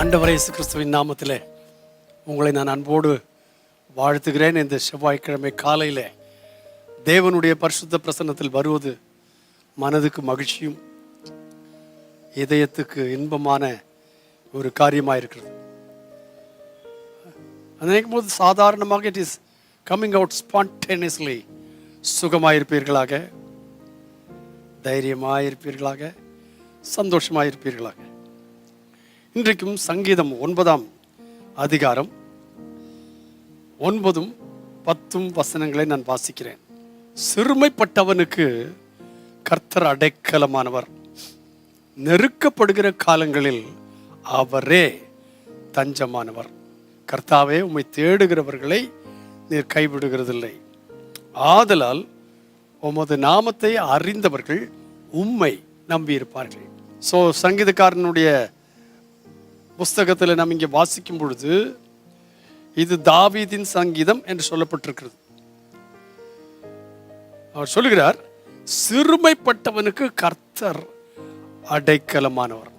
ஆண்டவர் இயேசு கிறிஸ்துவின் நாமத்திலே உங்களை நான் அன்போடு வாழ்த்துகிறேன். இந்த செவ்வாய்க்கிழமை காலையில் தேவனுடைய பரிசுத்த பிரசன்னத்தில் வருவது மனதுக்கு மகிழ்ச்சியும் இதயத்துக்கு இன்பமான ஒரு காரியமாக இருக்கிறது. நினைக்கும் போது சாதாரணமாக it is coming out spontaneously. சுகமாயிருப்பீர்களாக, தைரியமாயிருப்பீர்களாக, சந்தோஷமாயிருப்பீர்களாக. இன்றைக்கும் சங்கீதம் 9ஆம் அதிகாரம் 9, 10 வசனங்களை நான் வாசிக்கிறேன். சிறுமைப்பட்டவனுக்கு கர்த்தர் அடைக்கலமானவர், நெருக்கப்படுகிற காலங்களில் அவரே தஞ்சமானவர். கர்த்தாவே, உம்மை தேடுகிறவர்களை நீர் கைவிடுகிறதில்லை. ஆதலால் உமது நாமத்தை அறிந்தவர்கள் உம்மை நம்பியிருப்பார்கள். ஸோ சங்கீதக்காரனுடைய புஸ்தகத்தில் நாம் இங்கே வாசிக்கும் பொழுது இது தாவீதின் சங்கீதம் என்று சொல்லப்பட்டிருக்கிறது. அவர் சொல்லுகிறார், சிறுமைப்பட்டவனுக்கு கர்த்தர் அடைக்கலமானவர்.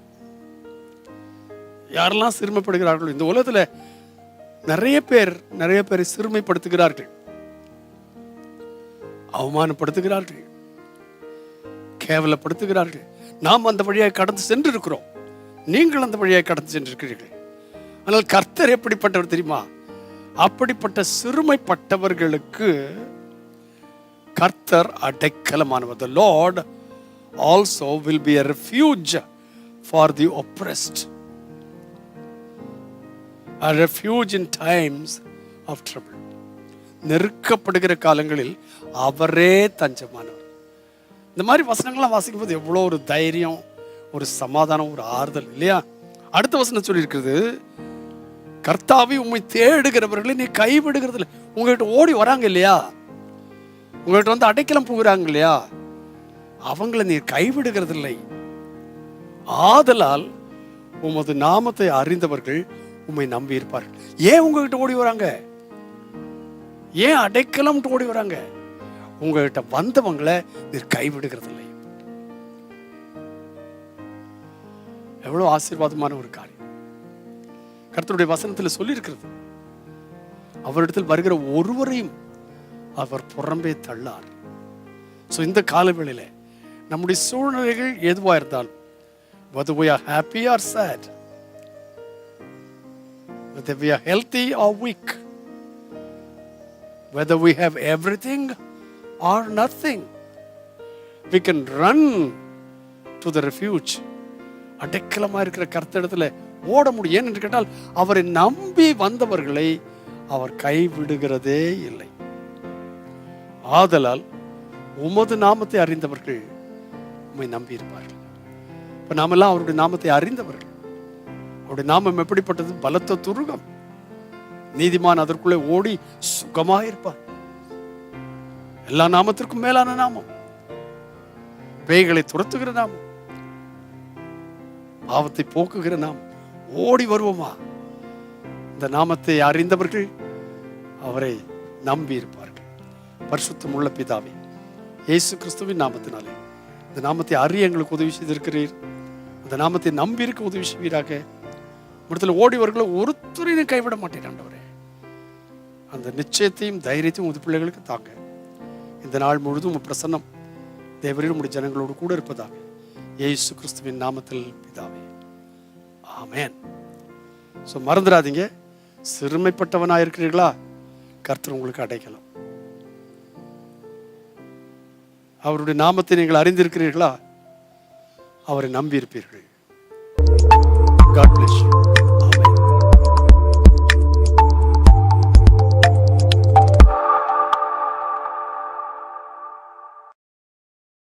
யாரெல்லாம் சிறுமைப்படுகிறார்களோ, இந்த உலகத்தில் நிறைய பேரை சிறுமைப்படுத்துகிறார்கள், அவமானப்படுத்துகிறார்கள், கேவலப்படுத்துகிறார்கள். நாம் அந்த வழியாக கடந்து சென்று இருக்கிறோம். நீங்கள் அந்த வழியாக கடந்து சென்றிருக்கிறீர்கள். ஆனால் கர்த்தர் எப்படிப்பட்டவர் தெரியுமா? அப்படிப்பட்ட சிறுமைப்பட்டவர்களுக்கு கர்த்தர் அடைக்கலமானவர். The Lord also will be a refuge for the oppressed, a refuge in times of trouble. நெருக்கப்படுகிற காலங்களில் அவரே தஞ்சமானவர். இந்த மாதிரி வசனங்கள்லாம் வாசிக்கும் போது எவ்வளோ ஒரு தைரியம், ஒரு சமாதானம், ஒரு ஆறுதல் இல்லையா? அடுத்த வசனம் சொல்லி இருக்கிறது, கர்த்தாவே உம்மை தேடுகிறவர்களை நீ கைவிடுகிறது இல்லை. உங்ககிட்ட ஓடி வராங்க இல்லையா, உங்ககிட்ட வந்து அடைக்கலம் போகிறாங்க இல்லையா, அவங்களை நீ கைவிடுகிறது இல்லை. ஆதலால் உமது நாமத்தை அறிந்தவர்கள் உம்மை நம்பி இருப்பார்கள். ஏன் உங்ககிட்ட ஓடி வராங்க? ஏன் அடைக்கலம் ஓடி வராங்க? உங்ககிட்ட வந்தவங்களை நீர் கைவிடுகிறது இல்லை. எவ்வளவு ஆசீர்வாதமான ஒரு காரியம் கர்த்தருடைய வசனத்தில் சொல்லி இருக்கிறது. அவரிடத்தில் வருகிற ஒருவரையும் அவர் புறம்பே தள்ளார். ஸோ இந்த காலவேளையில நம்முடைய சூழ்நிலைகள் எதுவாக இருந்தாலும், whether we are happy or sad, whether we are healthy or weak, whether we have everything or nothing, we can run to the refuge. அடைக்கலமாக இருக்கிற கர்த்தரிடத்துல ஓட முடியும். ஏன் என்று கேட்டால், அவரை நம்பி வந்தவர்களை அவர் கைவிடுகிறதே இல்லை. ஆதலால் உமது நாமத்தை அறிந்தவர்கள் உம்மை நம்பி இருப்பார்கள். இப்ப நாமெல்லாம் அவருடைய நாமத்தை அறிந்தவர்கள். அவருடைய நாமம் எப்படிப்பட்டது? பலத்த துருகம். நீதிமான் அதற்குள்ளே ஓடி சுகமாக இருப்பார். எல்லா நாமத்திற்கும் மேலான நாமம், பேய்களை துரத்துகிற நாமம், பாவத்தை போக்குகிற நாமம். ஓடி வருவோமா? இந்த நாமத்தை அறிந்தவர்கள் அவரை நம்பி இருப்பார்கள். பரிசுத்தம் உள்ள பிதாவே, இயேசு கிறிஸ்துவின் நாமத்தினாலே இந்த நாமத்தை அறிய எங்களுக்கு உதவி செய்திருக்கிறீர். அந்த நாமத்தை நம்பி இருக்க உதவி செய்வீராக. இடத்துல ஓடிவர்களை ஒருத்தரையும் கைவிட மாட்டேன் ஆண்டவரே. அந்த நிச்சயத்தையும் தைரியத்தையும் உது பிள்ளைகளுக்கு தாங்க. இந்த நாள் முழுதும் பிரசன்னம் தேவரீர் உம்முடைய ஜனங்களோடு கூட இருப்பதாக இயேசு கிறிஸ்துவின் நாமத்தில் பிதாவே, ஆமென். ஸோ மறந்துடாதீங்க, சிறுமைப்பட்டவனாக இருக்கிறீர்களா? கர்த்தர் உங்களுக்கு அடைக்கலாம். அவருடைய நாமத்தை நீங்கள் அறிந்திருக்கிறீர்களா? அவரை நம்பி இருப்பீர்கள். God bless you.